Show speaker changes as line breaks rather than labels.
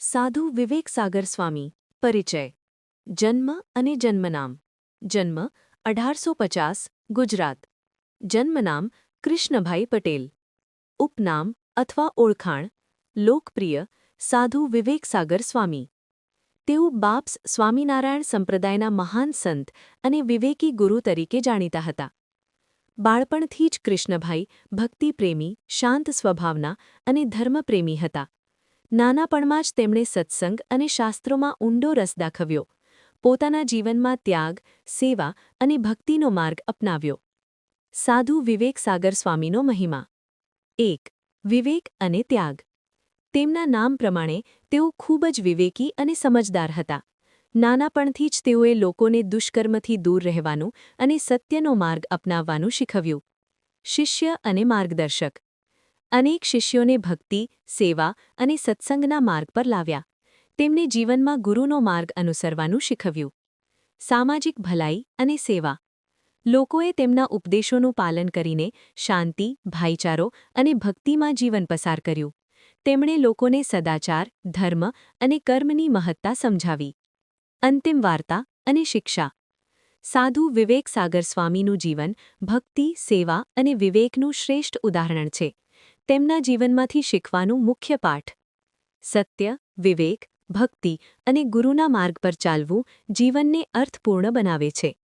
સાધુ વિવેક સાગર સ્વામી પરિચય જન્મ અને જન્મનામ જન્મ 1850 ગુજરાત જન્મનામ કૃષ્ણભાઈ પટેલ ઉપનામ અથવા ઓળખાણ લોકપ્રિય સાધુ વિવેક સાગર સ્વામી તેઓ બાપ્સ સ્વામિનારાયણ સંપ્રદાયના મહાન સંત અને વિવેકી ગુરુ તરીકે જાણીતા હતા બાળપણથી જ કૃષ્ણભાઈ ભક્તિપ્રેમી શાંત સ્વભાવના અને ધર્મપ્રેમી હતા નાનાપણમાં જ તેમણે સત્સંગ અને શાસ્ત્રોમાં ઊંડો રસ દાખવ્યો પોતાના જીવનમાં ત્યાગ સેવા અને ભક્તિનો માર્ગ અપનાવ્યો સાધુ વિવેક સાગર સ્વામીનો મહિમા 1. વિવેક અને ત્યાગ તેમના નામ પ્રમાણે તેઓ ખૂબ જ વિવેકી અને સમજદાર હતા નાનાપણથી જ તેઓએ લોકોને દુષ્કર્મથી દૂર રહેવાનું અને સત્યનો માર્ગ અપનાવવાનું શીખવ્યું શિષ્ય અને માર્ગદર્શક અનેક શિષ્યોને ભક્તિ સેવા અને સત્સંગના માર્ગ પર લાવ્યા તેમને જીવનમાં ગુરુનો માર્ગ અનુસરવાનું શીખવ્યું સામાજિક ભલાઈ અને સેવા લોકોએ તેમના ઉપદેશોનું પાલન કરીને શાંતિ ભાઈચારો અને ભક્તિમાં જીવન પસાર કર્યું તેમણે લોકોને સદાચાર ધર્મ અને કર્મની મહત્તા સમજાવી અંતિમ વાર્તા અને શિક્ષા સાધુ વિવેક સાગર સ્વામીનું જીવન ભક્તિ સેવા અને વિવેકનું શ્રેષ્ઠ ઉદાહરણ છે તેમના જીવનમાંથી શીખવાનું મુખ્ય પાઠ સત્ય વિવેક ભક્તિ અને ગુરુના માર્ગ પર ચાલવું જીવનને અર્થપૂર્ણ બનાવે છે